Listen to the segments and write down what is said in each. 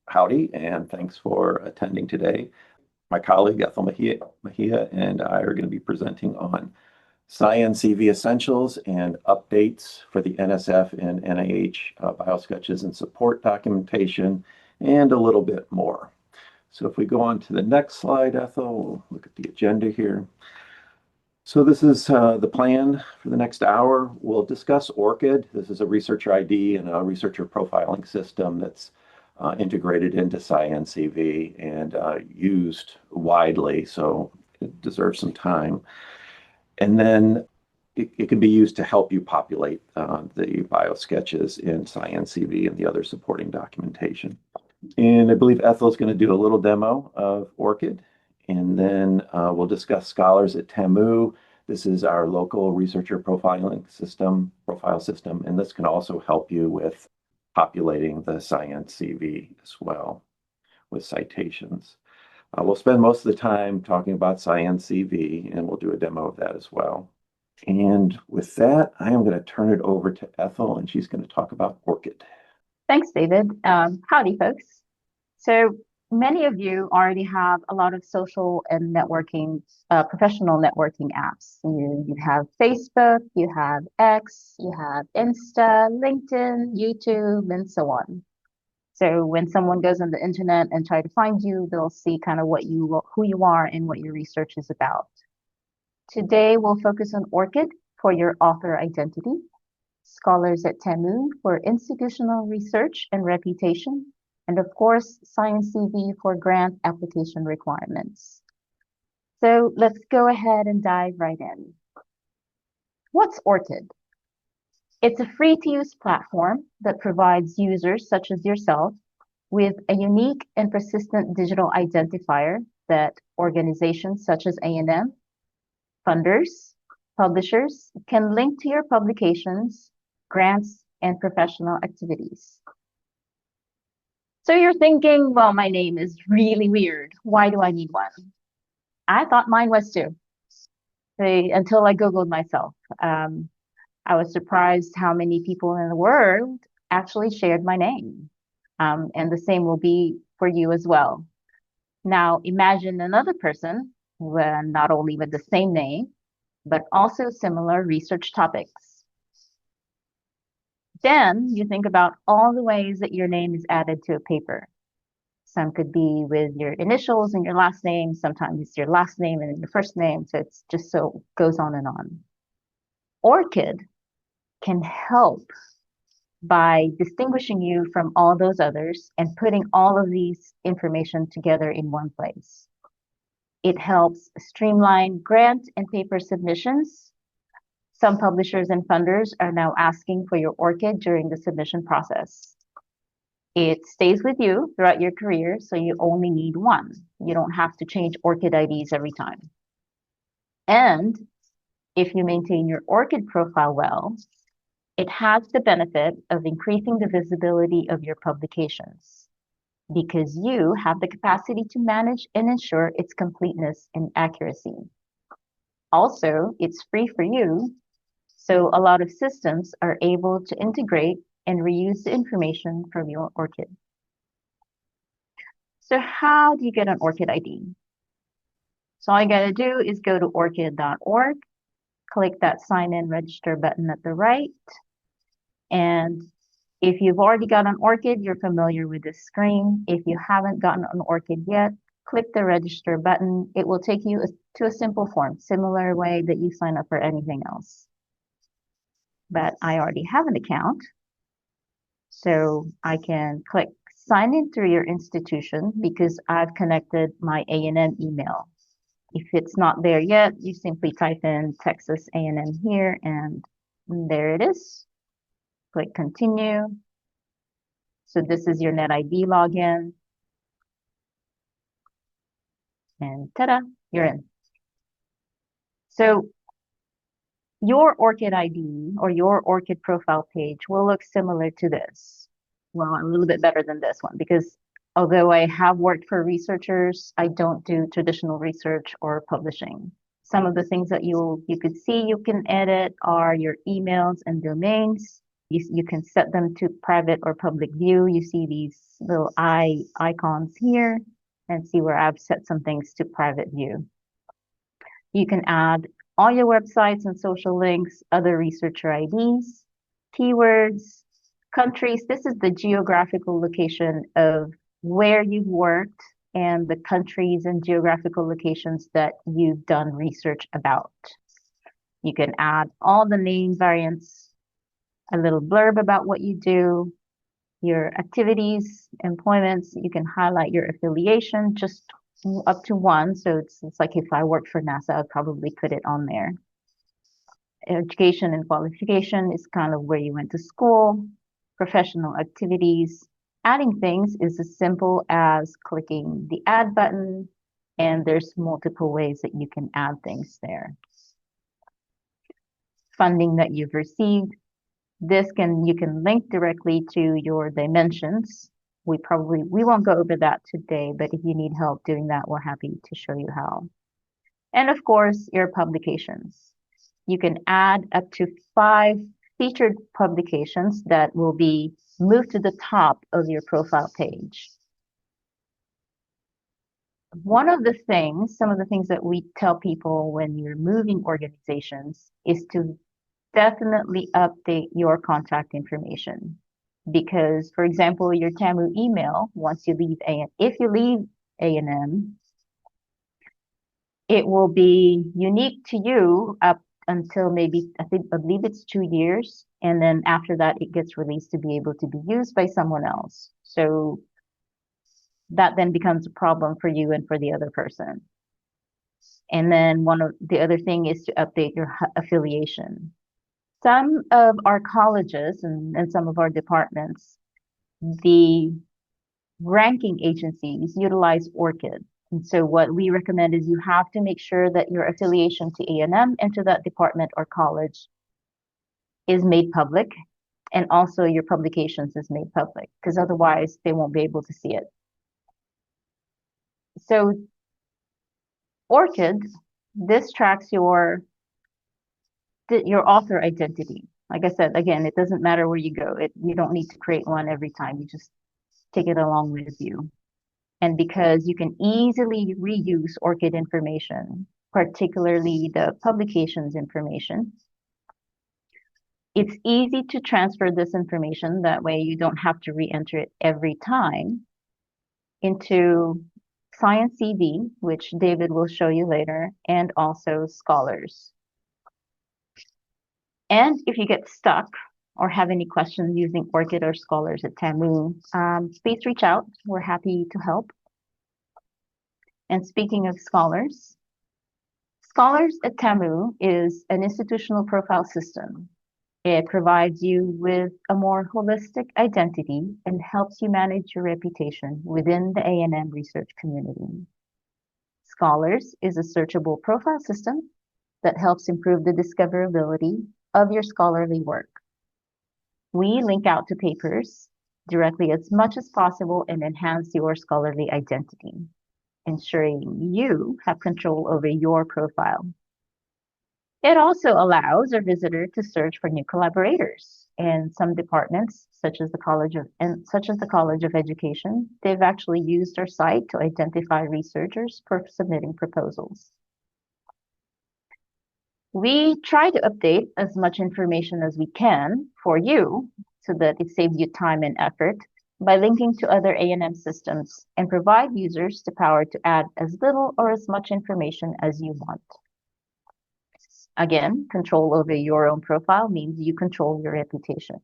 Howdy, and thanks for attending today. My colleague Ethel Mejia and I are going to be presenting on SciENcv Essentials and updates for the NSF and NIH Biosketches and support documentation, and a little bit more. So if we go on to the next slide, Ethel, we'll look at the agenda here. So this is the plan for the next hour. We'll discuss ORCID. This is a researcher ID and a researcher profiling system that's integrated into SciENcv and used widely, so it deserves some time. And then it can be used to help you populate the biosketches in SciENcv and the other supporting documentation. And I believe Ethel's going to do a little demo of ORCID, and then we'll discuss Scholars at TAMU. This is our local researcher profiling system, profile system, and this can also help you with populating the SciENcv as well with citations. We'll spend most of the time talking about SciENcv, and we'll do a demo of that as well. And with that, I am going to turn it over to Ethel, and she's going to talk about ORCID. Thanks, David. Howdy, folks. So many of you already have a lot of social and networking, professional networking apps. You have Facebook, you have X, you have Insta, LinkedIn, YouTube, and so on. So when someone goes on the internet and try to find you, they'll see kind of who you are and what your research is about. Today, we'll focus on ORCID for your author identity, Scholars at TAMU for institutional research and reputation, and of course, SciENcv for grant application requirements. So let's go ahead and dive right in. What's ORCID? It's a free-to-use platform that provides users such as yourself with a unique and persistent digital identifier that organizations such as A&M, funders, publishers can link to your publications, grants, and professional activities. So you're thinking, well, my name is really weird. Why do I need one? I thought mine was too, until I Googled myself. I was surprised how many people in the world actually shared my name. And the same will be for you as well. Now, imagine another person, not only with the same name, but also similar research topics. Then you think about all the ways that your name is added to a paper. Some could be with your initials and your last name. Sometimes it's your last name and your first name. So it's just so goes on and on. ORCID can help by distinguishing you from all those others and putting all of these information together in one place. It helps streamline grant and paper submissions. Some publishers and funders are now asking for your ORCID during the submission process. It stays with you throughout your career, so you only need one. You don't have to change ORCID IDs every time. And if you maintain your ORCID profile well, it has the benefit of increasing the visibility of your publications because you have the capacity to manage and ensure its completeness and accuracy. Also, it's free for you, so a lot of systems are able to integrate and reuse the information from your ORCID. So how do you get an ORCID ID? So all you gotta do is go to orcid.org, click that sign in register button at the right. And if you've already got an ORCID, you're familiar with this screen. If you haven't gotten an ORCID yet, click the register button. It will take you to a simple form, similar way that you sign up for anything else. But I already have an account, so I can click sign in through your institution because I've connected my A&M email. If it's not there yet, you simply type in Texas A&M here, and there it is. Click continue. So this is your NetID login. And ta-da, you're in. So your ORCID ID or your ORCID profile page will look similar to this. Well, a little bit better than this one because although I have worked for researchers, I don't do traditional research or publishing. Some of the things that you could see you can edit are your emails and domains. You can set them to private or public view. You see these little icons here, and see where I've set some things to private view. You can add all your websites and social links, other researcher IDs, keywords, countries. This is the geographical location of where you've worked and the countries and geographical locations that you've done research about. You can add all the name variants, a little blurb about what you do, your activities, employments. You can highlight your affiliation, just up to one. So it's like if I worked for NASA, I'd probably put it on there. Education and qualification is kind of where you went to school. Professional activities. Adding things is as simple as clicking the add button, and there's multiple ways that you can add things there. Funding that you've received. You can link directly to your dimensions. We won't go over that today, but if you need help doing that, we're happy to show you how. And of course, your publications. You can add up to 5 featured publications that will be moved to the top of your profile page. Some of the things that we tell people when you're moving organizations is to definitely update your contact information. Because, for example, your TAMU email, if you leave A&M, it will be unique to you up until maybe, I believe it's 2 years. And then after that, it gets released to be able to be used by someone else. So that then becomes a problem for you and for the other person. And then one of the other thing is to update your affiliation. Some of our colleges and some of our departments, the ranking agencies utilize ORCID. And so what we recommend is you have to make sure that your affiliation to A&M and to that department or college is made public, and also your publications is made public, because otherwise they won't be able to see it. So ORCID, this tracks your author identity. Like I said, again, it doesn't matter where you go. You don't need to create one every time. You just take it along with you. And because you can easily reuse ORCID information, particularly the publications information, it's easy to transfer this information. That way you don't have to re-enter it every time into SciENcv, which David will show you later, and also Scholars. And if you get stuck or have any questions using ORCID or Scholars at TAMU, please reach out. We're happy to help. And speaking of Scholars, Scholars at TAMU is an institutional profile system. It provides you with a more holistic identity and helps you manage your reputation within the A&M research community. Scholars is a searchable profile system that helps improve the discoverability of your scholarly work. We link out to papers directly as much as possible and enhance your scholarly identity, ensuring you have control over your profile. It also allows a visitor to search for new collaborators. In some departments, such as the College of Education, they've actually used our site to identify researchers for submitting proposals. We try to update as much information as we can for you so that it saves you time and effort by linking to other A&M systems and provide users the power to add as little or as much information as you want. Again, control over your own profile means you control your reputation.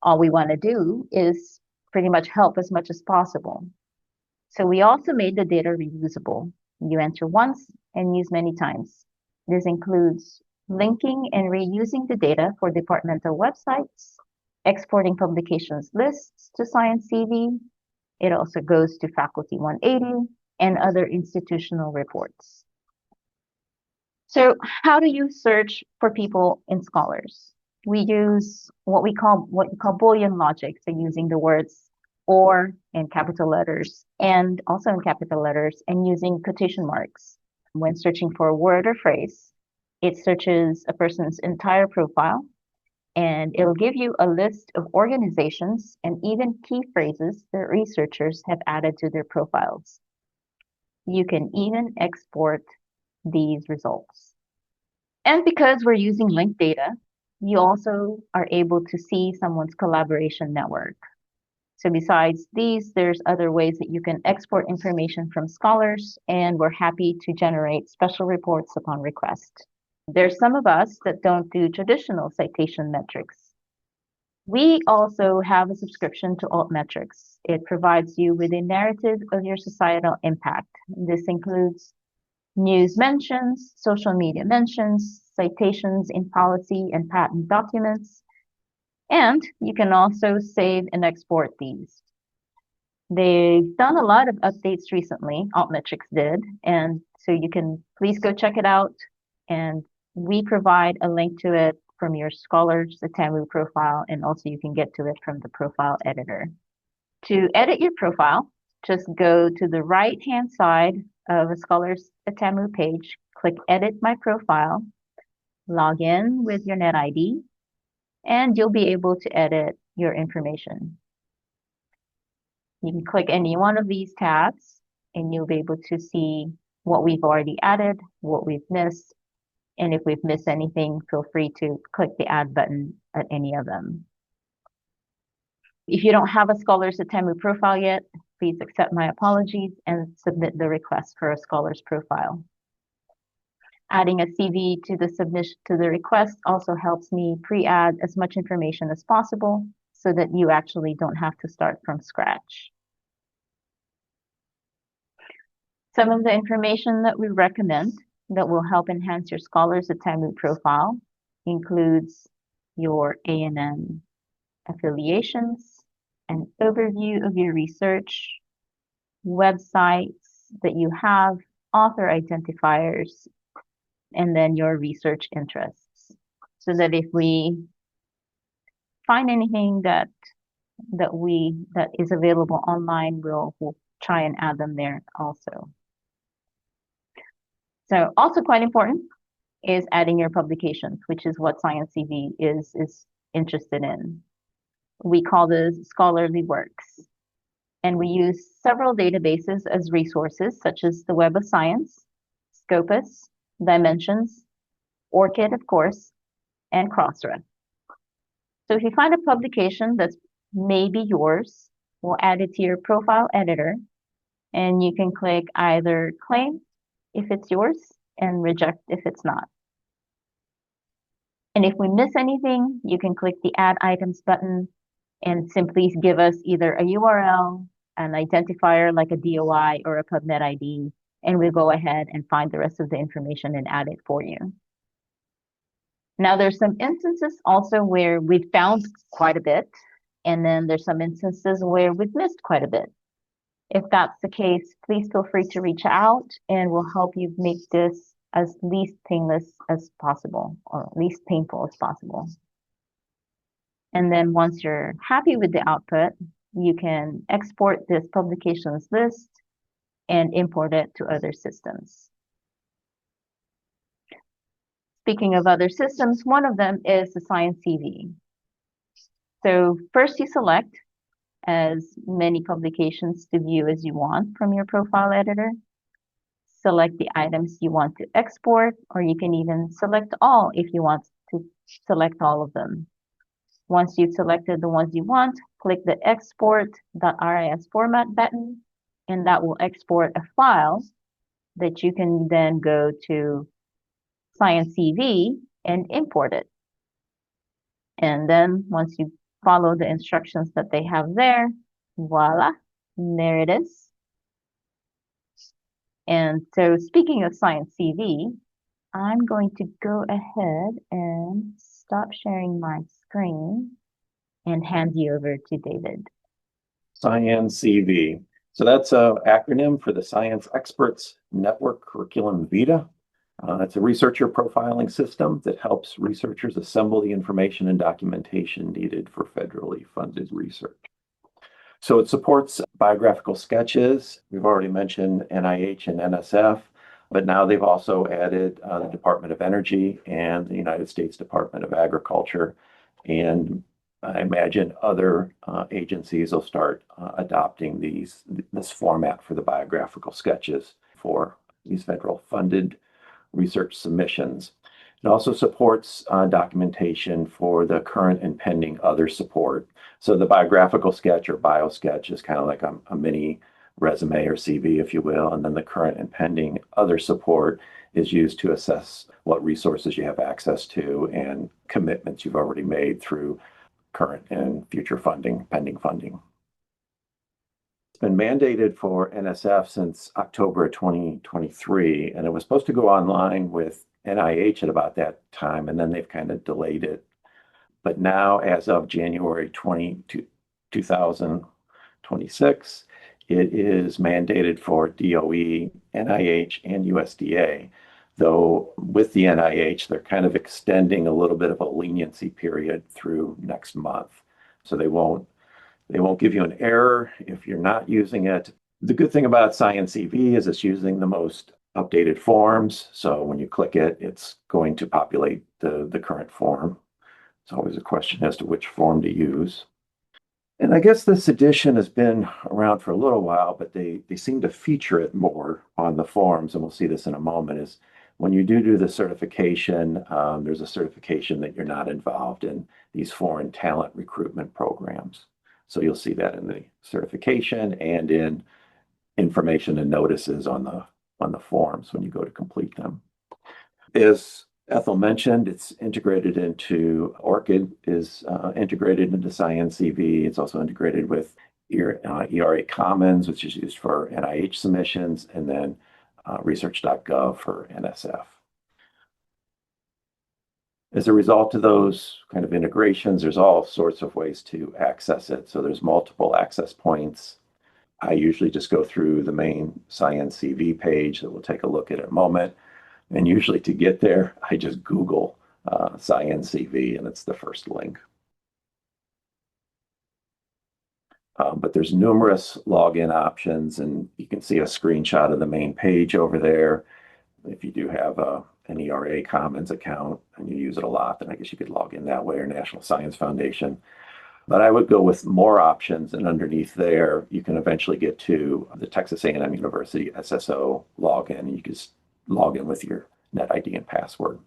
All we want to do is pretty much help as much as possible. So we also made the data reusable. You enter once and use many times. This includes linking and reusing the data for departmental websites, exporting publications lists to SciENcv. It also goes to Faculty 180 and other institutional reports. So how do you search for people in Scholars? We use what we call Boolean logic, so using the words or in capital letters and also in capital letters and using quotation marks. When searching for a word or phrase, it searches a person's entire profile and it'll give you a list of organizations and even key phrases that researchers have added to their profiles. You can even export these results. And because we're using linked data, you also are able to see someone's collaboration network. So besides these, there's other ways that you can export information from scholars, and we're happy to generate special reports upon request. There's some of us that don't do traditional citation metrics. We also have a subscription to Altmetrics. It provides you with a narrative of your societal impact. This includes news mentions, social media mentions, citations in policy and patent documents, and you can also save and export these. They've done a lot of updates recently, Altmetrics did, and so you can please go check it out, and we provide a link to it from your Scholars, the TAMU profile, and also you can get to it from the profile editor. To edit your profile, just go to the right-hand side of a Scholars at TAMU page, click Edit My Profile, log in with your NetID, and you'll be able to edit your information. You can click any one of these tabs, and you'll be able to see what we've already added, what we've missed, and if we've missed anything, feel free to click the Add button at any of them. If you don't have a Scholars at TAMU profile yet, please accept my apologies and submit the request for a Scholars profile. Adding a CV to the submission to the request also helps me pre-add as much information as possible so that you actually don't have to start from scratch. Some of the information that we recommend that will help enhance your Scholars at TAMU profile includes your A&N affiliations, an overview of your research, websites that you have, author identifiers, and then your research interests. So that if we find anything that is available online, we'll try and add them there also. So also quite important is adding your publications, which is what SciENcv is interested in. We call this scholarly works. And we use several databases as resources, such as the Web of Science, Scopus, Dimensions, ORCID, of course, and Crossref. So if you find a publication that's maybe yours, we'll add it to your profile editor, and you can click either claim if it's yours and reject if it's not. And if we miss anything, you can click the Add Items button and simply give us either a URL, an identifier like a DOI or a PubMed ID, and we'll go ahead and find the rest of the information and add it for you. Now, there's some instances also where we've found quite a bit, and then there's some instances where we've missed quite a bit. If that's the case, please feel free to reach out, and we'll help you make this as least painless as possible, or least painful as possible. And then once you're happy with the output, you can export this publications list and import it to other systems. Speaking of other systems, one of them is the SciENcv. So first you select as many publications to view as you want from your profile editor. Select the items you want to export, or you can even select all if you want to select all of them. Once you've selected the ones you want, click the export.ris format button, and that will export a file that you can then go to SciENcv and import it. And then once you follow the instructions that they have there, voila, there it is. And so speaking of SciENcv, I'm going to go ahead and stop sharing my screen and hand you over to David. SciENcv. So that's an acronym for the Science Experts Network Curriculum Vitae. It's a researcher profiling system that helps researchers assemble the information and documentation needed for federally funded research. So it supports biographical sketches. We've already mentioned NIH and NSF, but now they've also added the Department of Energy and the United States Department of Agriculture And I imagine other agencies will start adopting this format for the biographical sketches for these federal funded research submissions. It also supports documentation for the current and pending other support. So the biographical sketch or biosketch is kind of like a mini resume or CV, if you will. And then the current and pending other support is used to assess what resources you have access to and commitments you've already made through current and future funding, pending funding. It's been mandated for NSF since October of 2023, and it was supposed to go online with NIH at about that time, and then they've kind of delayed it. But now, as of January 2026, it is mandated for DOE, NIH, and USDA. Though with the NIH, they're kind of extending a little bit of a leniency period through next month. So they won't give you an error if you're not using it. The good thing about SciENcv is it's using the most updated forms. So when you click it, it's going to populate the current form. It's always a question as to which form to use. And I guess this edition has been around for a little while, but they seem to feature it more on the forms, and we'll see this in a moment, is when you do the certification, there's a certification that you're not involved in these foreign talent recruitment programs. So you'll see that in the certification and in information and notices on the forms when you go to complete them. As Ethel mentioned, it's integrated into ORCID, is integrated into SciENcv. It's also integrated with ERA Commons, which is used for NIH submissions, and then research.gov for NSF. As a result of those kind of integrations, there's all sorts of ways to access it. So there's multiple access points. I usually just go through the main SciENcv page that we'll take a look at in a moment. And usually to get there, I just Google SciENcv, and it's the first link. But there's numerous login options, and you can see a screenshot of the main page over there. If you do have an ERA Commons account and you use it a lot, then I guess you could log in that way, or National Science Foundation. But I would go with more options, and underneath there, you can eventually get to the Texas A&M University SSO login, and you can just log in with your NetID and password.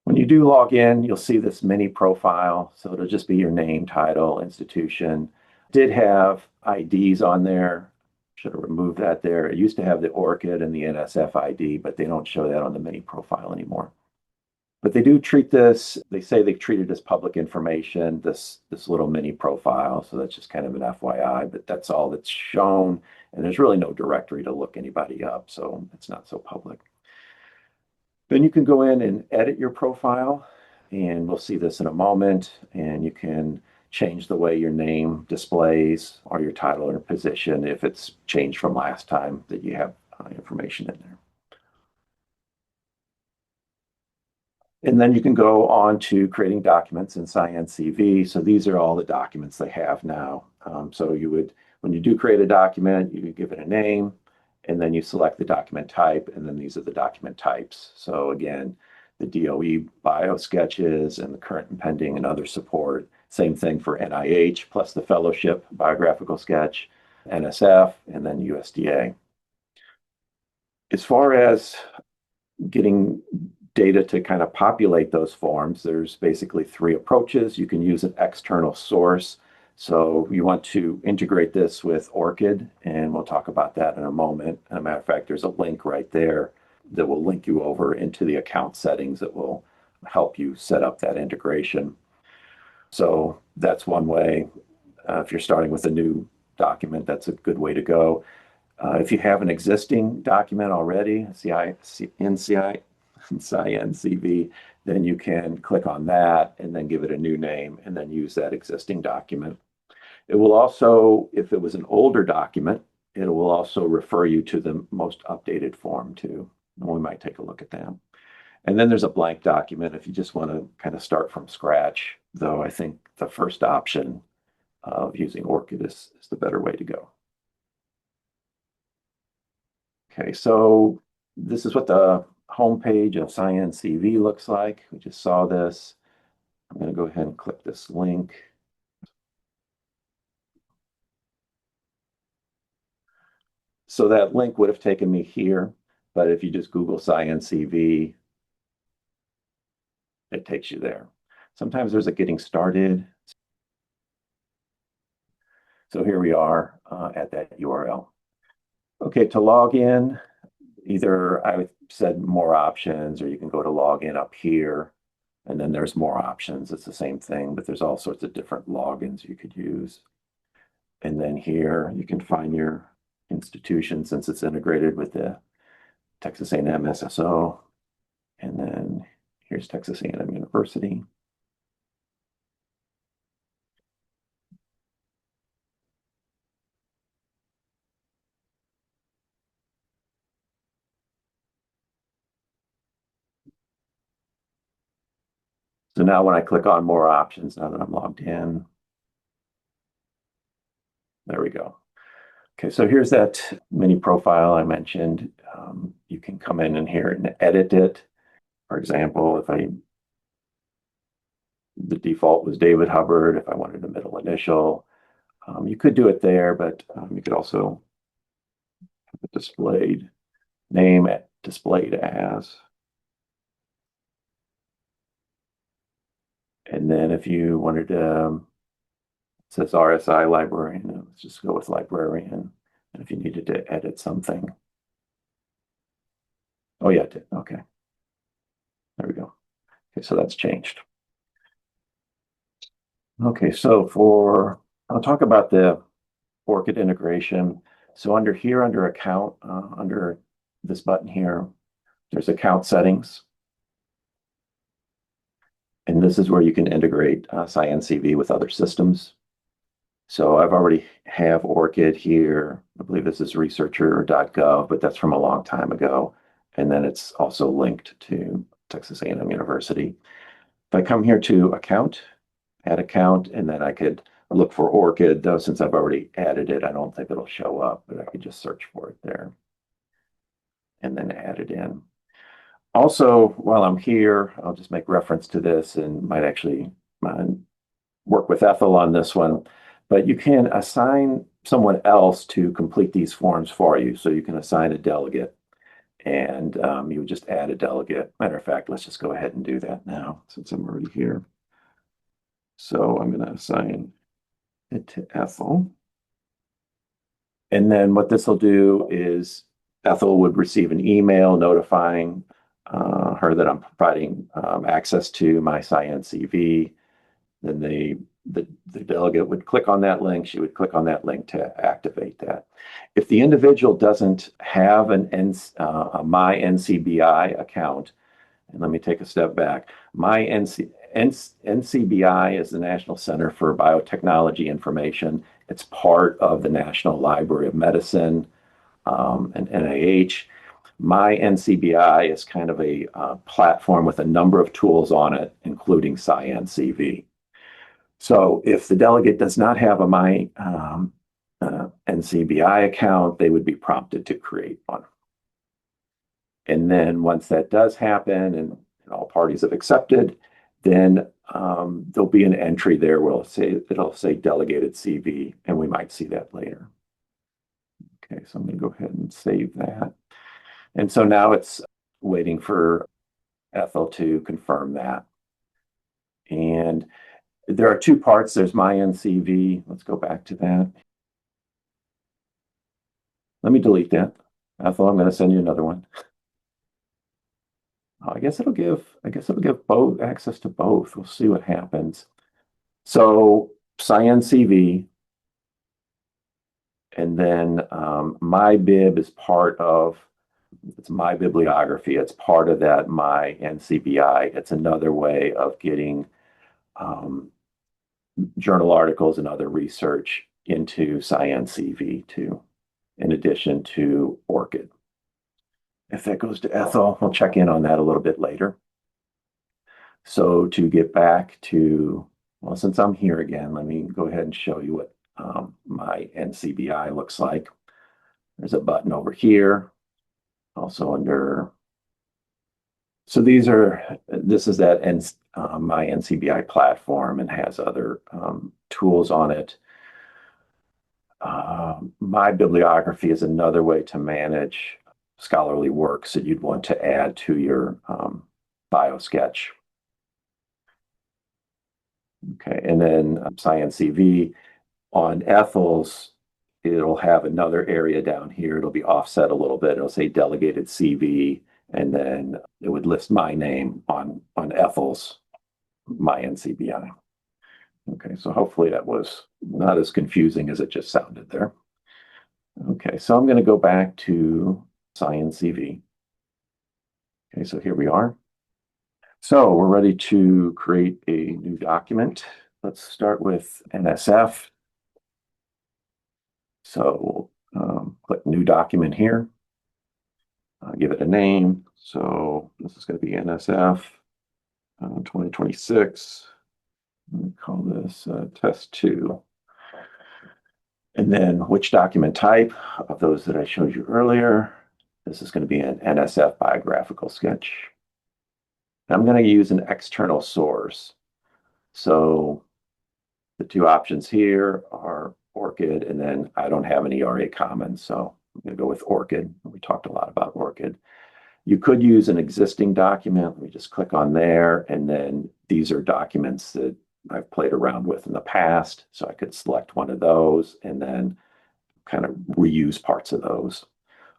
When you do log in, you'll see this mini profile. So it'll just be your name, title, institution. Did have IDs on there. Should have removed that there. It used to have the ORCID and the NSF ID, but they don't show that on the mini profile anymore. But they do treat this, they say they treat it as public information, this little mini profile. So that's just kind of an FYI, but that's all that's shown. And there's really no directory to look anybody up, so it's not so public. Then you can go in and edit your profile, and we'll see this in a moment. And you can change the way your name displays or your title or position if it's changed from last time that you have information in there. And then you can go on to creating documents in SciENcv. So these are all the documents they have now. So you would, when you do create a document, you give it a name, and then you select the document type, and then these are the document types. So again, the DOE Biosketches and the current and pending and other support. Same thing for NIH, plus the fellowship biographical sketch, NSF, and then USDA. As far as getting data to kind of populate those forms, there's basically three approaches. You can use an external source. So you want to integrate this with ORCID, and we'll talk about that in a moment. As a matter of fact, there's a link right there that will link you over into the account settings that will help you set up that integration. So that's one way. If you're starting with a new document, that's a good way to go. If you have an existing document already, SciENcv, then you can click on that and then give it a new name and then use that existing document. It will also, if it was an older document, it will also refer you to the most updated form too. And we might take a look at that. And then there's a blank document if you just want to kind of start from scratch, though I think the first option of using ORCID is the better way to go. Okay, so this is what the homepage of SciENcv looks like. We just saw this. I'm going to go ahead and click this link. So that link would have taken me here, but if you just Google SciENcv, it takes you there. Sometimes there's a getting started. So here we are at that URL. Okay, to log in, either I said more options, or you can go to log in up here, and then there's more options. It's the same thing, but there's all sorts of different logins you could use. And then here you can find your institution since it's integrated with the Texas A&M SSO. And then here's Texas A&M University. So now when I click on more options, now that I'm logged in, there we go. Okay, so here's that mini profile I mentioned. You can come in here and edit it. For example, if the default was David Hubbard, if I wanted a middle initial, you could do it there, but you could also have it displayed, name it displayed as. And then if you wanted to, it says RSI librarian, let's just go with librarian. And if you needed to edit something. Oh yeah, it did. Okay. There we go. Okay, so that's changed. Okay, so I'll talk about the ORCID integration. So under here, under account, under this button here, there's account settings. And this is where you can integrate SciENcv with other systems. So I've already have ORCID here. I believe this is researcher.gov, but that's from a long time ago. And then it's also linked to Texas A&M University. If I come here to account, add account, and then I could look for ORCID, though since I've already added it, I don't think it'll show up, but I could just search for it there and then add it in. Also, while I'm here, I'll just make reference to this and might actually work with Ethel on this one, but you can assign someone else to complete these forms for you. So you can assign a delegate and you would just add a delegate. Matter of fact, let's just go ahead and do that now since I'm already here. So I'm going to assign it to Ethel. And then what this will do is Ethel would receive an email notifying her that I'm providing access to my SciENcv. Then the delegate would click on that link. She would click on that link to activate that. If the individual doesn't have a My NCBI account, and let me take a step back. My NCBI is the National Center for Biotechnology Information. It's part of the National Library of Medicine and NIH. My NCBI is kind of a platform with a number of tools on it, including SciENcv. So if the delegate does not have a My NCBI account, they would be prompted to create one. And then once that does happen and all parties have accepted, then there'll be an entry there where it'll say delegated CV, and we might see that later. Okay, so I'm going to go ahead and save that. And so now it's waiting for Ethel to confirm that. And there are two parts. There's My NCV. Let's go back to that. Let me delete that. Ethel, I'm going to send you another one. I guess it'll give both access to both. We'll see what happens. So SciENcv, and then my bib is part of, it's my bibliography. It's part of that My NCBI. It's another way of getting journal articles and other research into SciENcv too, in addition to ORCID. If that goes to Ethel, we'll check in on that a little bit later. So to get back to, well, since I'm here again, let me go ahead and show you what My NCBI looks like. There's a button over here, also under So this is that my NCBI platform and has other tools on it. My bibliography is another way to manage scholarly works that you'd want to add to your Biosketch. Okay, and then SciENcv on ethals, it'll have another area down here. It'll be offset a little bit. It'll say delegated CV, and then it would list my name on ethals, my NCBI. Okay, so hopefully that was not as confusing as it just sounded there. Okay, so I'm going to go back to SciENcv. Okay, so here we are. So we're ready to create a new document. Let's start with NSF. So click New Document here. Give it a name. So this is going to be NSF 2026. I'm going to call this Test 2. And then which document type of those that I showed you earlier. This is going to be an NSF biographical sketch. I'm going to use an external source. So the two options here are ORCID, and then I don't have any RA Commons, so I'm going to go with ORCID. We talked a lot about ORCID. You could use an existing document. Let me just click on there, and then these are documents that I've played around with in the past, so I could select one of those and then kind of reuse parts of those.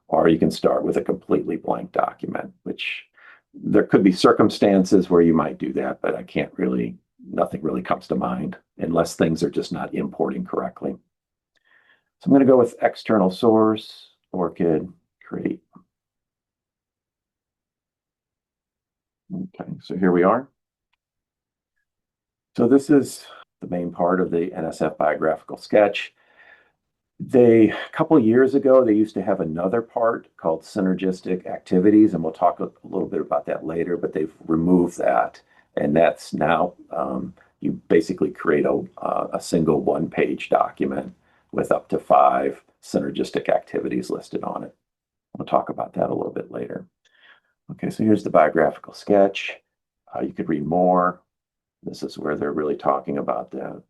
Or you can start with a completely blank document, which there could be circumstances where you might do that, but nothing really comes to mind unless things are just not importing correctly. So I'm going to go with external source, ORCID, create. Okay, so here we are. So this is the main part of the NSF biographical sketch. A couple of years ago, they used to have another part called synergistic activities, and we'll talk a little bit about that later, but they've removed that. And that's now, you basically create a single one-page document with up to 5 synergistic activities listed on it. We'll talk about that a little bit later. Okay, so here's the biographical sketch. You could read more. This is where they're really talking about the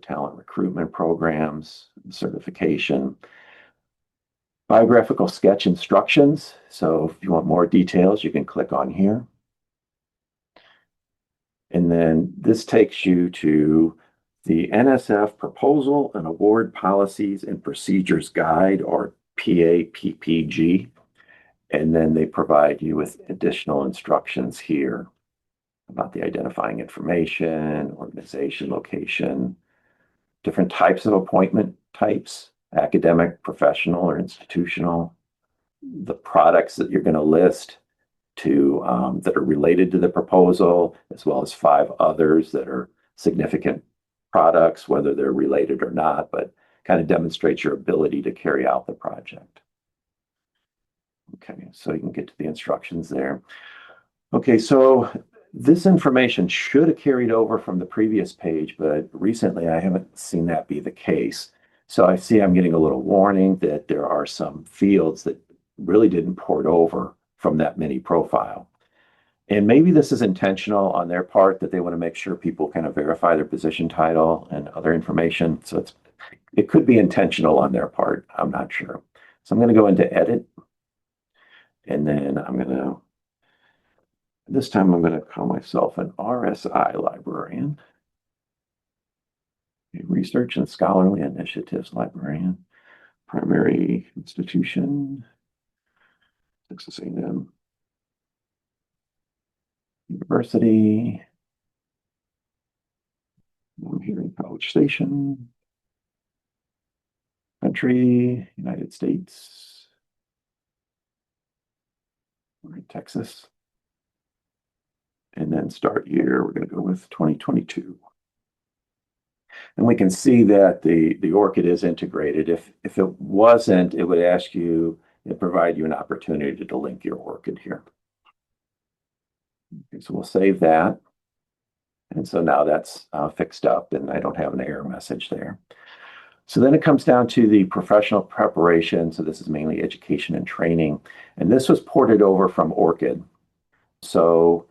talent recruitment programs, certification. Biographical sketch instructions. So if you want more details, you can click on here. And then this takes you to the NSF Proposal and Award Policies and Procedures Guide, or PAPPG. And then they provide you with additional instructions here about the identifying information, organization, location, different types of appointment types, academic, professional, or institutional, the products that you're going to list that are related to the proposal, as well as 5 others that are significant products, whether they're related or not, but kind of demonstrates your ability to carry out the project. Okay, so you can get to the instructions there. Okay, so this information should have carried over from the previous page, but recently I haven't seen that be the case. So I see I'm getting a little warning that there are some fields that really didn't port over from that mini profile. And maybe this is intentional on their part, that they want to make sure people kind of verify their position title and other information. So it could be intentional on their part. I'm not sure. So I'm going to go into edit. And then this time I'm going to call myself an RSI librarian, a research and scholarly initiatives librarian, primary institution, Texas A&M University. I'm here in College Station, country, United States, we're in Texas. And then start year, we're going to go with 2022. And we can see that the ORCID is integrated. If it wasn't, it would ask you, it provide you an opportunity to link your ORCID here. Okay, so we'll save that. And so now that's fixed up and I don't have an error message there. So then it comes down to the professional preparation. So this is mainly education and training. And this was ported over from ORCID. So,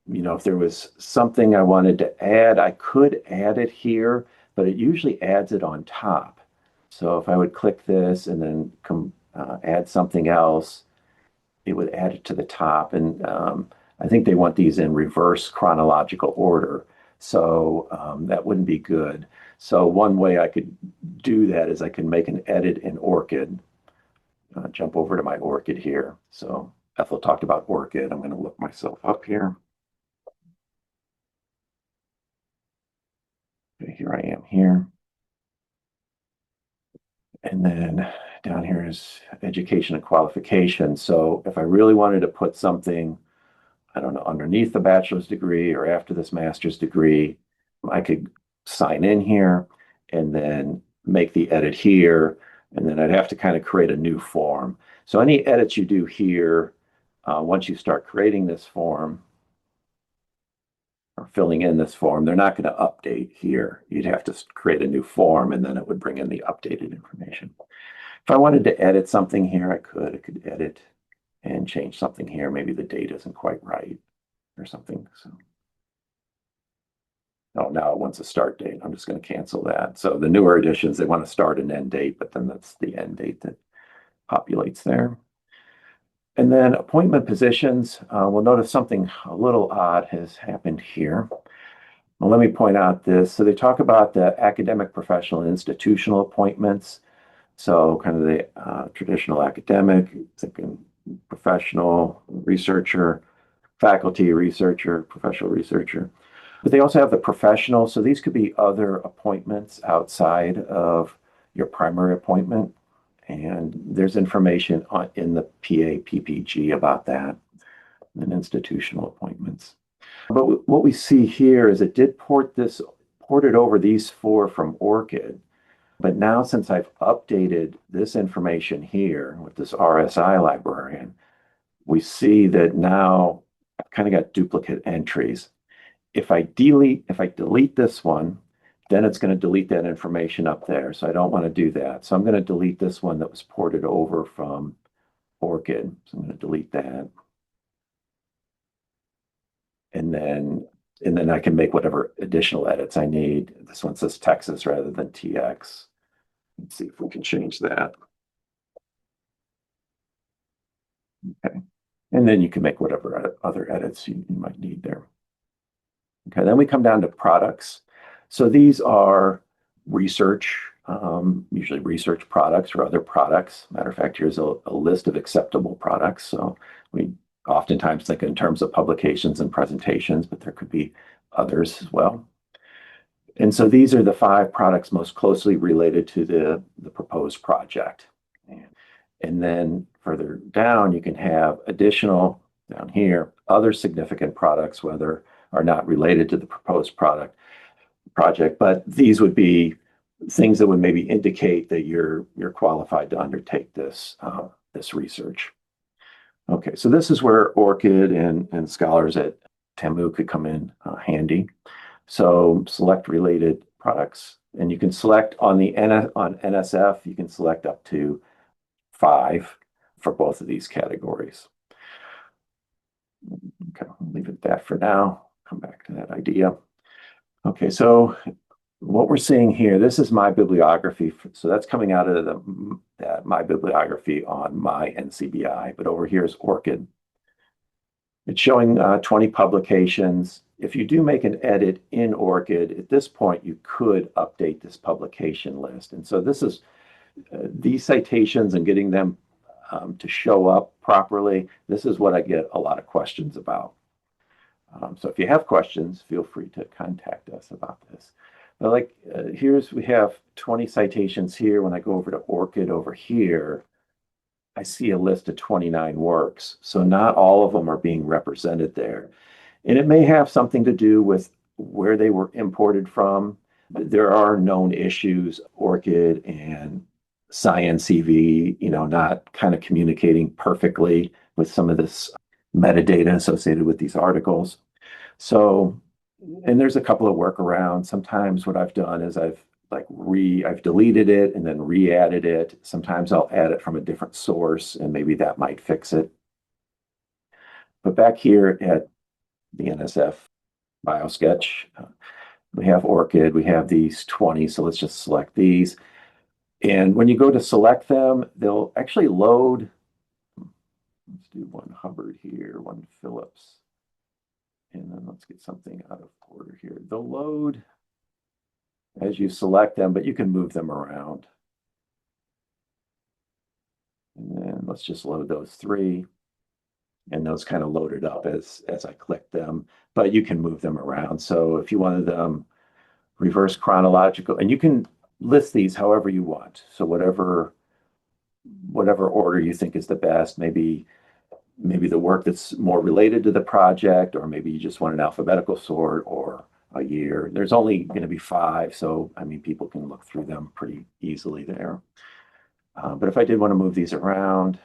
if there was something I wanted to add, I could add it here, but it usually adds it on top. So if I would click this and then add something else, it would add it to the top. And I think they want these in reverse chronological order. So that wouldn't be good. So one way I could do that is I can make an edit in ORCID. Jump over to my ORCID here. So Ethel talked about ORCID. I'm going to look myself up here. Okay, here I am here. And then down here is education and qualification. So if I really wanted to put something, I don't know, underneath the bachelor's degree or after this master's degree, I could sign in here and then make the edit here. And then I'd have to kind of create a new form. So any edits you do here, once you start creating this form or filling in this form, they're not going to update here. You'd have to create a new form and then it would bring in the updated information. If I wanted to edit something here, I could edit and change something here. Maybe the date isn't quite right or something. So, oh, now it wants a start date. I'm just going to cancel that. So the newer editions, they want to start and end date, but then that's the end date that populates there. And then appointment positions, we'll notice something a little odd has happened here. Well, let me point out this. So they talk about the academic, professional, and institutional appointments. So kind of the traditional academic, thinking professional researcher, faculty researcher, professional researcher. But they also have the professional. So these could be other appointments outside of your primary appointment. And there's information in the PAPPG about that and institutional appointments. But what we see here is it did ported over these four from ORCID. But now, since I've updated this information here with this RSI librarian, we see that now I've kind of got duplicate entries. If I delete this one, then it's going to delete that information up there. So I don't want to do that. So I'm going to delete this one that was ported over from ORCID. So I'm going to delete that. And then I can make whatever additional edits I need. This one says Texas rather than TX. Let's see if we can change that. Okay. And then you can make whatever other edits you might need there. Okay, then we come down to products. So these are research, usually research products or other products. Matter of fact, here's a list of acceptable products. So we oftentimes think in terms of publications and presentations, but there could be others as well. And so these are the 5 products most closely related to the proposed project. And then further down, you can have additional, down here, other significant products, whether are not related to the proposed project, but these would be things that would maybe indicate that you're qualified to undertake this research. Okay, so this is where ORCID and scholars at TAMU could come in handy. So select related products, and you can select on NSF, you can select up to 5 for both of these categories. Okay, I'll leave it at that for now. Come back to that idea. Okay, so what we're seeing here, this is my bibliography. So that's coming out of my bibliography on my NCBI, but over here is ORCID. It's showing 20 publications. If you do make an edit in ORCID, at this point, you could update this publication list. And so this is these citations and getting them to show up properly. This is what I get a lot of questions about. So if you have questions, feel free to contact us about this. But like we have 20 citations here. When I go over to ORCID over here, I see a list of 29 works. So not all of them are being represented there. And it may have something to do with where they were imported from. There are known issues, ORCID and SciENcv, not kind of communicating perfectly with some of this metadata associated with these articles. So, and there's a couple of workarounds. Sometimes what I've done is I've deleted it and then re-added it. Sometimes I'll add it from a different source and maybe that might fix it. But back here at the NSF Biosketch, we have ORCID, we have these 20, so let's just select these. And when you go to select them, they'll actually load. Let's do one Hubbard here, one Phillips. And then let's get something out of order here. They'll load as you select them, but you can move them around. And then let's just load those 3. And those kind of loaded up as I click them, but you can move them around. So if you wanted them reverse chronological, and you can list these however you want. So whatever order you think is the best, maybe the work that's more related to the project, or maybe you just want an alphabetical sort or a year. There's only going to be 5, so I mean, people can look through them pretty easily there. But if I did want to move these around,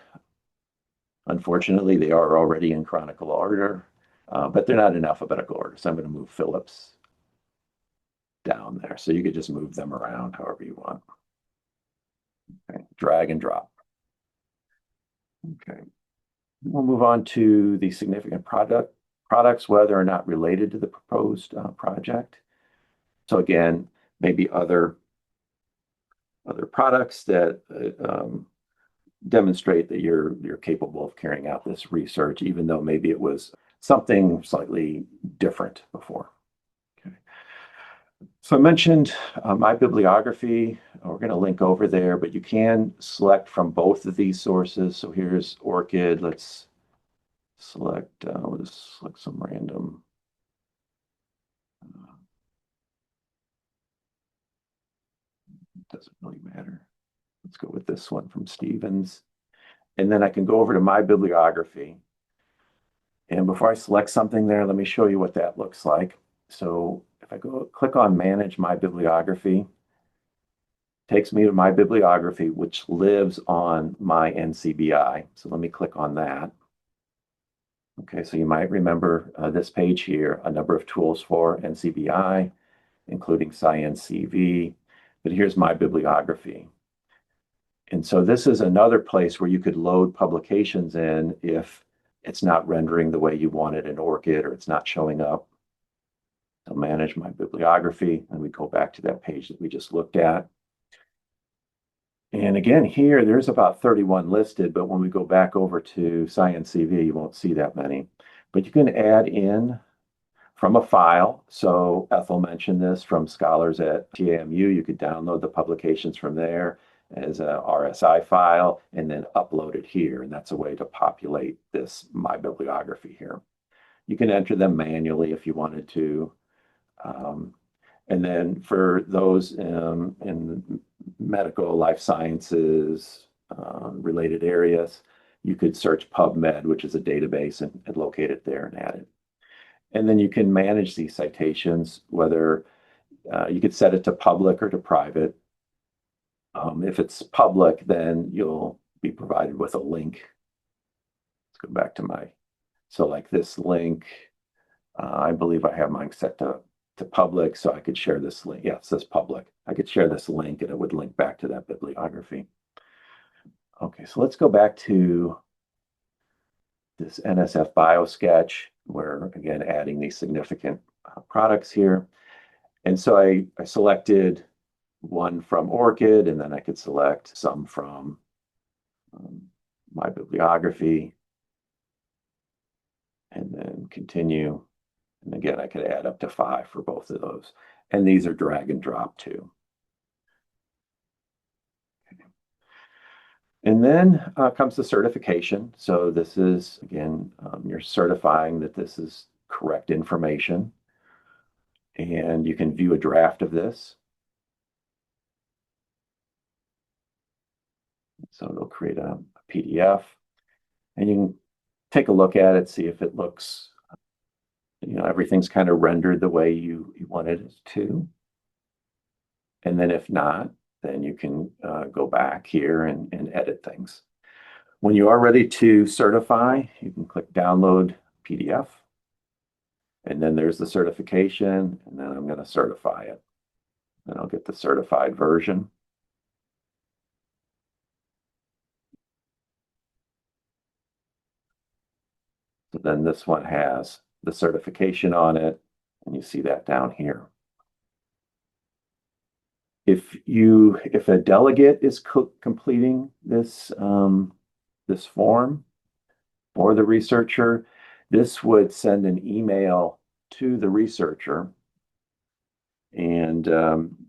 unfortunately, they are already in chronicle order, but they're not in alphabetical order. So I'm going to move Phillips down there. So you could just move them around however you want. Okay, drag and drop. Okay, we'll move on to the significant products, whether or not related to the proposed project. So again, maybe other products that demonstrate that you're capable of carrying out this research, even though maybe it was something slightly different before. Okay. So I mentioned my bibliography. We're going to link over there, but you can select from both of these sources. So here's ORCID. Let's select, we'll just select some random. Doesn't really matter. Let's go with this one from Stevens. And then I can go over to my bibliography. And before I select something there, let me show you what that looks like. So if I go click on Manage My Bibliography, it takes me to my bibliography, which lives on my NCBI. So let me click on that. Okay, so you might remember this page here, a number of tools for NCBI, including SciENcv. But here's my bibliography. And so this is another place where you could load publications in if it's not rendering the way you want it in ORCID, or it's not showing up. So manage my bibliography, and we go back to that page that we just looked at. And again, here, there's about 31 listed, but when we go back over to SciENcv, you won't see that many. But you can add in from a file. So Ethel mentioned this from scholars at TAMU. You could download the publications from there as a RSI file and then upload it here. And that's a way to populate this my bibliography here. You can enter them manually if you wanted to. And then for those in medical, life sciences, related areas, you could search PubMed, which is a database, and locate it there and add it. And then you can manage these citations, whether you could set it to public or to private. If it's public, then you'll be provided with a link. Let's go back to so like this link, I believe I have mine set to public, so I could share this link. Yeah, it says public. I could share this link and it would link back to that bibliography. Okay, so let's go back to this NSF Biosketch. We're again adding these significant products here. And so I selected one from ORCID, and then I could select some from my bibliography, and then continue. And again, I could add up to 5 for both of those. And these are drag and drop too. Okay. And then comes the certification. So this is, again, you're certifying that this is correct information. And you can view a draft of this. So it'll create a PDF. And you can take a look at it, see if it looks, everything's kind of rendered the way you wanted it to. And then if not, then you can go back here and edit things. When you are ready to certify, you can click download PDF. And then there's the certification, and then I'm going to certify it. And I'll get the certified version. So then this one has the certification on it, and you see that down here. If a delegate is completing this this form for the researcher, this would send an email to the researcher, and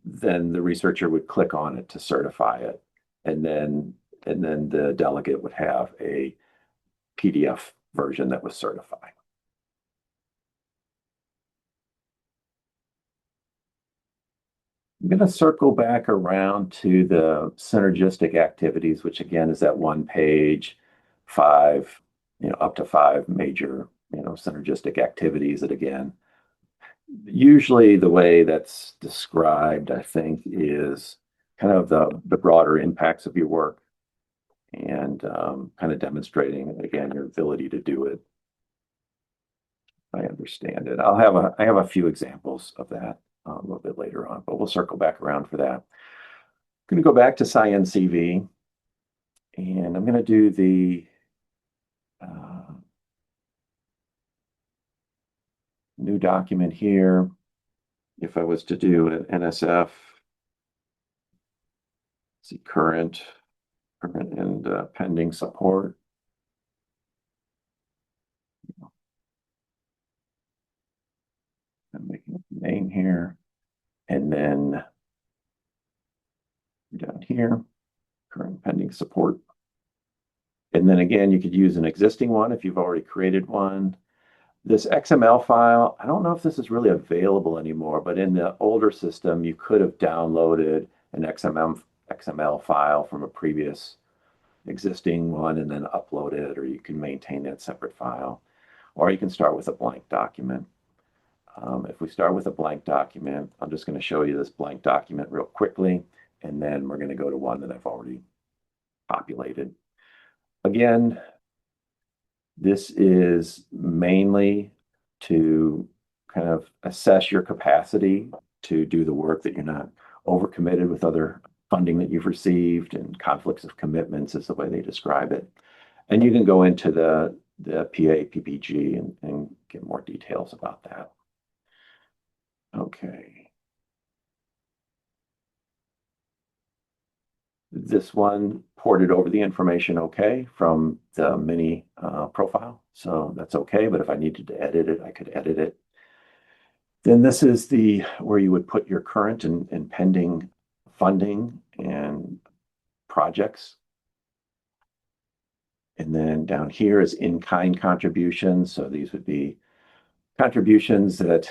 then the researcher would click on it to certify it, and then the delegate would have a PDF version that was certified. I'm going to circle back around to the synergistic activities, which again is that one page, up to 5 major, synergistic activities that again, usually the way that's described, I think, is kind of the broader impacts of your work and kind of demonstrating, again, your ability to do it. I understand it. I have a few examples of that a little bit later on, but we'll circle back around for that. I'm going to go back to SciENcv, and I'm going to do the new document here. If I was to do an NSF, see current and pending support. I'm making a name here, and then down here, current pending support. And then again, you could use an existing one if you've already created one. This XML file, I don't know if this is really available anymore, but in the older system, you could have downloaded an XML file from a previous existing one and then upload it, or you can maintain that separate file, or you can start with a blank document. If we start with a blank document, I'm just going to show you this blank document real quickly, and then we're going to go to one that I've already populated. Again, this is mainly to kind of assess your capacity to do the work, that you're not overcommitted with other funding that you've received, and conflicts of commitments is the way they describe it. And you can go into the PA, PPG and get more details about that. Okay. This one ported over the information okay from the mini profile, so that's okay. But if I needed to edit it, I could edit it. Then this is where you would put your current and pending funding and projects. And then down here is in-kind contributions. So these would be contributions that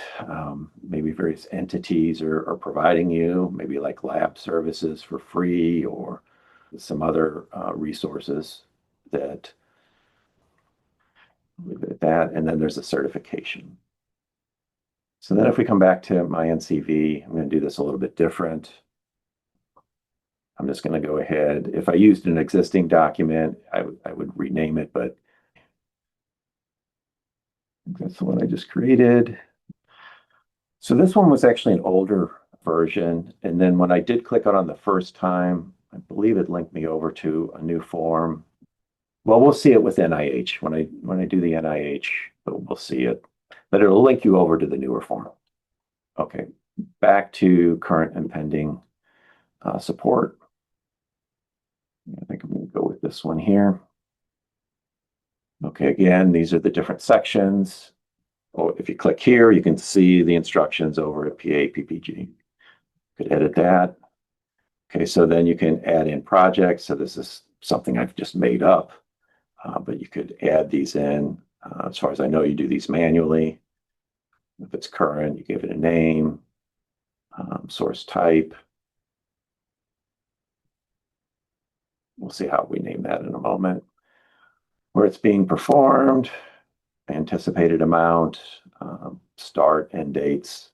maybe various entities are providing you, maybe like lab services for free, or some other resources that leave it at that. And then there's a certification. So then if we come back to my NCV, I'm going to do this a little bit different. I'm just going to go ahead. If I used an existing document, I would rename it, but that's the one I just created. So this one was actually an older version. And then when I did click on the first time, I believe it linked me over to a new form. Well, we'll see it with NIH. When I do the NIH, we'll see it. But it'll link you over to the newer form. Okay, back to current and pending support. I think I'm going to go with this one here. Okay, again, these are the different sections. Oh, if you click here, you can see the instructions over at PA, PPG. You could edit that. Okay, so then you can add in projects. So this is something I've just made up, but you could add these in. As far as I know, you do these manually. If it's current, you give it a name, source type. We'll see how we name that in a moment. Where it's being performed, anticipated amount, start, end dates,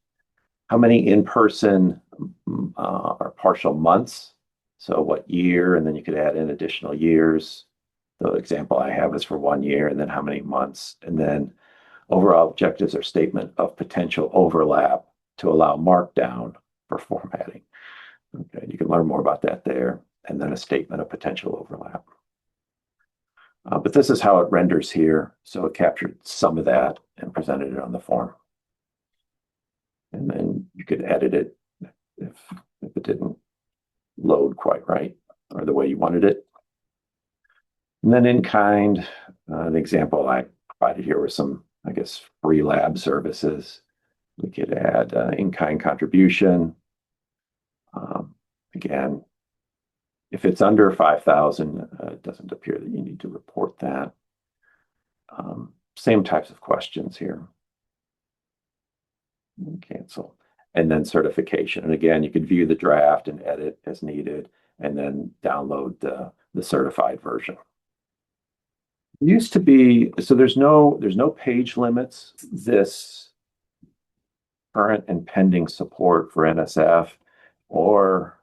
how many in-person or partial months, so what year, and then you could add in additional years. The example I have is for 1 year, and then how many months, and then overall objectives or statement of potential overlap to allow markdown for formatting. Okay, you can learn more about that there, and then a statement of potential overlap. But this is how it renders here. So it captured some of that and presented it on the form. And then you could edit it if it didn't load quite right or the way you wanted it. And then in kind, the example I provided here was some, I guess, free lab services. We could add in-kind contribution. Again, if it's under 5,000, it doesn't appear that you need to report that. Same types of questions here. Cancel. And then certification. And again, you could view the draft and edit as needed, and then download the certified version. It used to be, so there's no page limits. This current and pending support for NSF or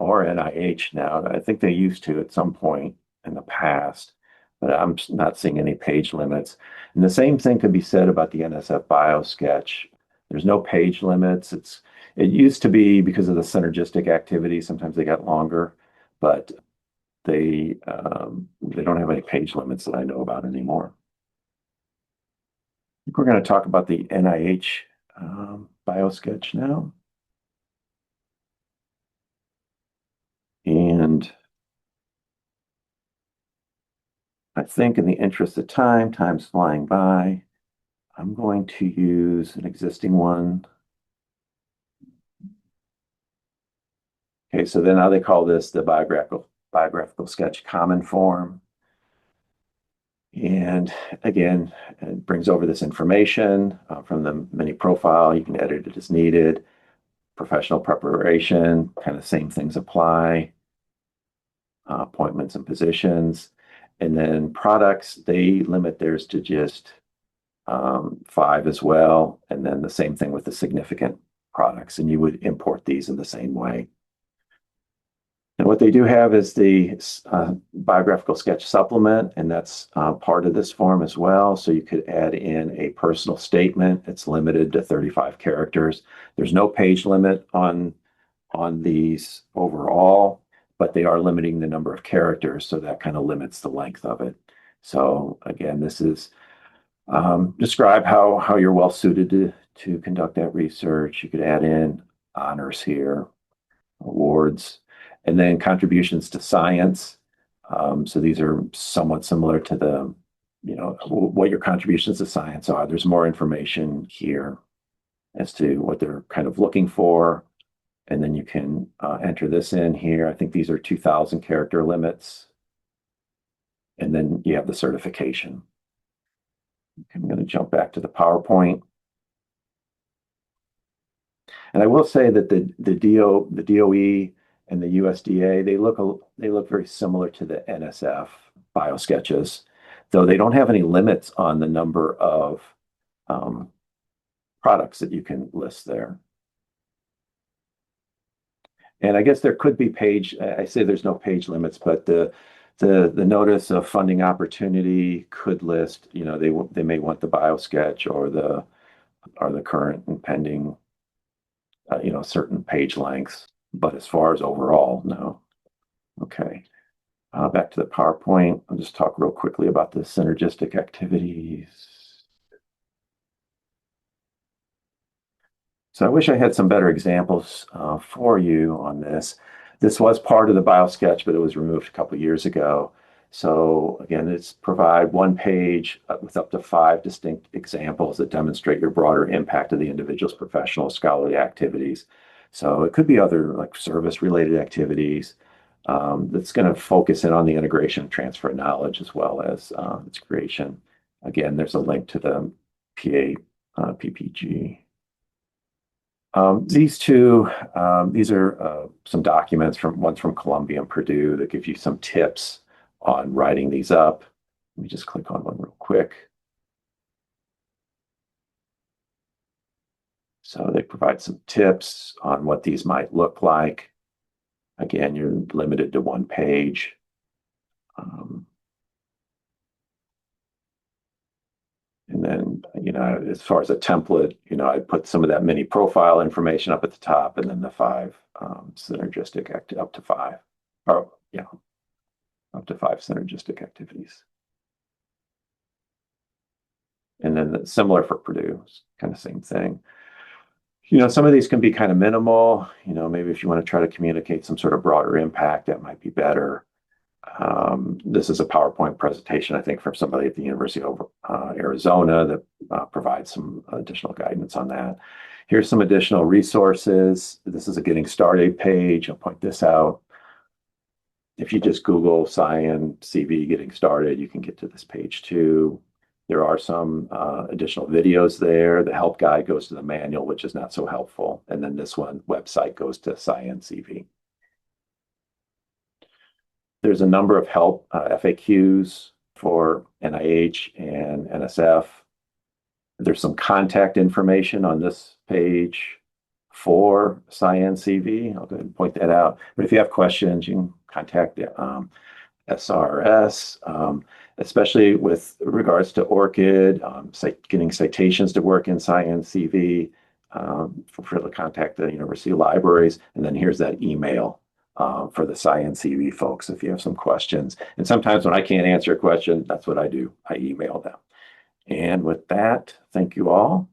NIH now. I think they used to at some point in the past, but I'm not seeing any page limits. And the same thing could be said about the NSF Biosketch. There's no page limits. It used to be because of the synergistic activity. Sometimes they got longer, but they don't have any page limits that I know about anymore. I think we're going to talk about the NIH Biosketch now. And I think in the interest of time, time's flying by, I'm going to use an existing one. Okay, so then now they call this the biographical sketch common form. And again, it brings over this information from the mini profile. You can edit it as needed. Professional preparation, kind of same things apply. Appointments and positions. And then products, they limit theirs to just 5 as well. And then the same thing with the significant products. And you would import these in the same way. And what they do have is the biographical sketch supplement, and that's part of this form as well. So you could add in a personal statement. It's limited to 35 characters. There's no page limit on these overall, but they are limiting the number of characters, so that kind of limits the length of it. So again, this is describe how you're well suited to conduct that research. You could add in honors here, awards, and then contributions to science. So these are somewhat similar to the, what your contributions to science are. There's more information here as to what they're kind of looking for. And then you can enter this in here. I think these are 2,000 character limits. And then you have the certification. I'm going to jump back to the PowerPoint. And I will say that the DOE and the USDA, they look very similar to the NSF Biosketches, though they don't have any limits on the number of products that you can list there. And I guess there could be I say there's no page limits, but the notice of funding opportunity could list, they may want the Biosketch or the current and pending, certain page lengths. But as far as overall, no. Okay. Back to the PowerPoint. I'll just talk real quickly about the synergistic activities. So I wish I had some better examples for you on this. This was part of the Biosketch, but it was removed a couple of years ago. So again, it's provide one page with up to 5 distinct examples that demonstrate your broader impact of the individual's professional scholarly activities. So it could be other like service-related activities that's going to focus in on the integration and transfer of knowledge as well as its creation. Again, there's a link to the PPG. These are some documents one's from Columbia and Purdue that give you some tips on writing these up. Let me just click on one real quick. So they provide some tips on what these might look like. Again, you're limited to 1 page. And then, as far as a template, I put some of that mini profile information up at the top, and then the 5 synergistic up to 5 synergistic activities. And then similar for Purdue, kind of same thing. Some of these can be kind of minimal. Maybe if you want to try to communicate some sort of broader impact, that might be better. This is a PowerPoint presentation, I think, from somebody at the University of Arizona that provides some additional guidance on that. Here's some additional resources. This is a getting started page. I'll point this out. If you just Google SciEncv getting started, you can get to this page too. There are some additional videos there. The help guide goes to the manual, which is not so helpful. And then this one website goes to SciEncv. There's a number of help FAQs for NIH and NSF. There's some contact information on this page for SciEncv. I'll go ahead and point that out. But if you have questions, you can contact SRS, especially with regards to ORCID, getting citations to work in SciEncv, feel free to contact the university libraries. And then here's that email for the SciEncv folks if you have some questions. And sometimes when I can't answer a question, that's what I do. I email them. And with that, thank you all.